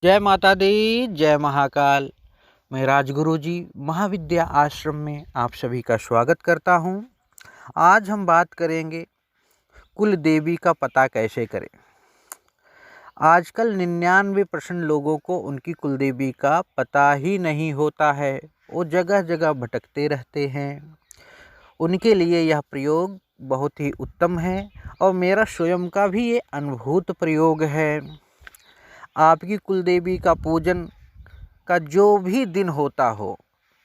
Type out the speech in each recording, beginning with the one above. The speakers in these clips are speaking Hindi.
जय माता दी, जय महाकाल। मैं राजगुरु जी महाविद्या आश्रम में आप सभी का स्वागत करता हूँ। आज हम बात करेंगे कुल देवी का पता कैसे करें। आजकल 99% लोगों को उनकी कुल देवी का पता ही नहीं होता है। वो जगह जगह भटकते रहते हैं। उनके लिए यह प्रयोग बहुत ही उत्तम है और मेरा स्वयं का भी ये अनुभूत प्रयोग है। आपकी कुलदेवी का पूजन का जो भी दिन होता हो,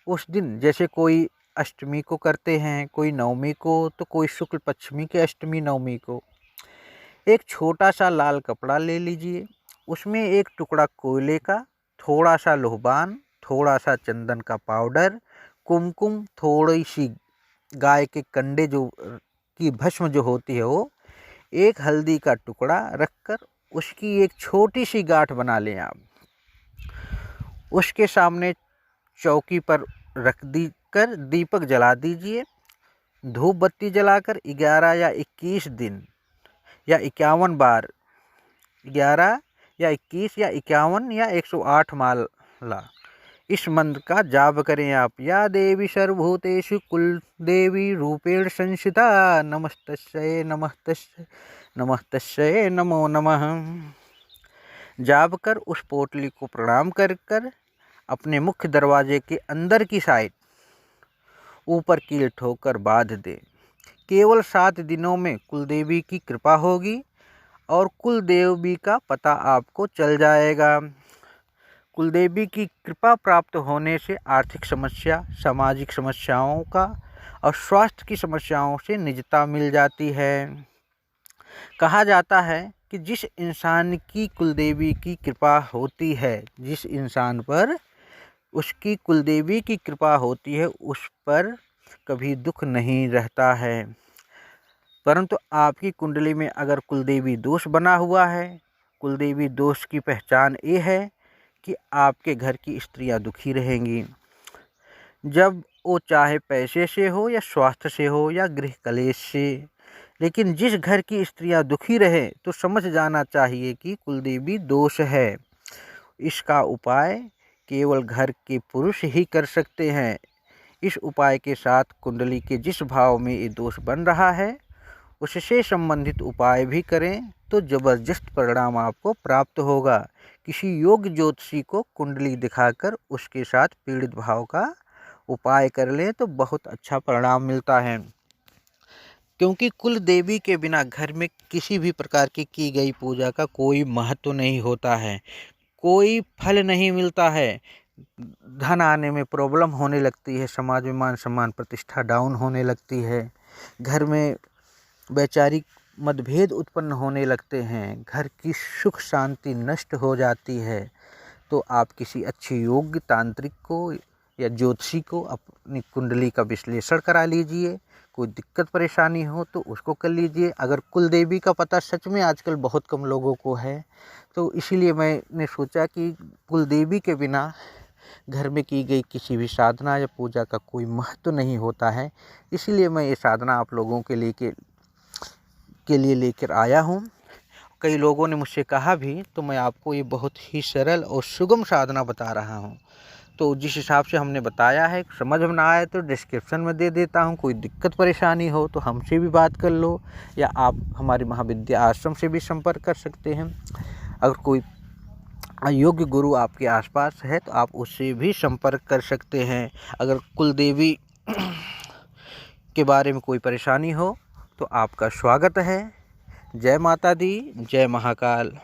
उस दिन जैसे कोई अष्टमी को करते हैं, कोई नवमी को, तो कोई शुक्ल पश्चिमी के अष्टमी नवमी को एक छोटा सा लाल कपड़ा ले लीजिए। उसमें एक टुकड़ा कोयले का, थोड़ा सा लोहबान, थोड़ा सा चंदन का पाउडर, कुमकुम, थोड़ी सी गाय के कंडे जो की भस्म जो होती है वो, एक हल्दी का टुकड़ा रखकर उसकी एक छोटी सी गांठ बना लें आप। उसके सामने चौकी पर रख कर दीपक जला दीजिए। धूप बत्ती जलाकर 11 या 21 दिन या 51 बार, 11 या 21 या 51 या 108 माला इस मंत्र का जाप करें आप। या देवी सर्वभूतेषु कुल देवी रूपेण संस्थिता नमस्तस्यै नमस्तस्यै नमस्तस्यै नमो नमः। जाप कर उस पोटली को प्रणाम कर अपने मुख्य दरवाजे के अंदर की साइड ऊपर कील ठोकर बांध दें। केवल 7 दिनों में कुलदेवी की कृपा होगी और कुलदेवी का पता आपको चल जाएगा। कुलदेवी की कृपा प्राप्त होने से आर्थिक समस्या, सामाजिक समस्याओं का और स्वास्थ्य की समस्याओं से निजता मिल जाती है। कहा जाता है कि जिस इंसान की कुलदेवी की कृपा होती है, जिस इंसान पर उसकी कुलदेवी की कृपा होती है, उस पर कभी दुख नहीं रहता है। परंतु आपकी कुंडली में अगर कुलदेवी दोष बना हुआ है, कुलदेवी दोष की पहचान ये है कि आपके घर की स्त्रियां दुखी रहेंगी। जब वो चाहे पैसे से हो या स्वास्थ्य से हो या गृह कलेश से, लेकिन जिस घर की स्त्रियां दुखी रहे तो समझ जाना चाहिए कि कुलदेवी दोष है। इसका उपाय केवल घर के पुरुष ही कर सकते हैं। इस उपाय के साथ कुंडली के जिस भाव में ये दोष बन रहा है उससे संबंधित उपाय भी करें तो ज़बरदस्त परिणाम आपको प्राप्त होगा। किसी योग्य ज्योतिषी को कुंडली दिखाकर उसके साथ पीड़ित भाव का उपाय कर लें तो बहुत अच्छा परिणाम मिलता है। क्योंकि कुल देवी के बिना घर में किसी भी प्रकार की गई पूजा का कोई महत्व नहीं होता है, कोई फल नहीं मिलता है। धन आने में प्रॉब्लम होने लगती है, समाज में मान सम्मान प्रतिष्ठा डाउन होने लगती है, घर में वैचारिक मतभेद उत्पन्न होने लगते हैं, घर की सुख शांति नष्ट हो जाती है। तो आप किसी अच्छे योग्य तांत्रिक को या ज्योतिषी को अपनी कुंडली का विश्लेषण करा लीजिए। कोई दिक्कत परेशानी हो तो उसको कर लीजिए। अगर कुल देवी का पता सच में आजकल बहुत कम लोगों को है, तो इसीलिए मैंने सोचा कि कुल देवी के बिना घर में की गई किसी भी साधना या पूजा का कोई महत्व नहीं होता है। इसीलिए मैं ये साधना आप लोगों के लिए लेकर आया हूँ। कई लोगों ने मुझसे कहा भी, तो मैं आपको ये बहुत ही सरल और सुगम साधना बता रहा हूँ। तो जिस हिसाब से हमने बताया है, समझ में ना आए तो डिस्क्रिप्शन में दे देता हूँ। कोई दिक्कत परेशानी हो तो हमसे भी बात कर लो या आप हमारे महाविद्या आश्रम से भी संपर्क कर सकते हैं। अगर कोई योग्य गुरु आपके आसपास है तो आप उससे भी संपर्क कर सकते हैं। अगर कुलदेवी के बारे में कोई परेशानी हो तो आपका स्वागत है। जय माता दी, जय महाकाल।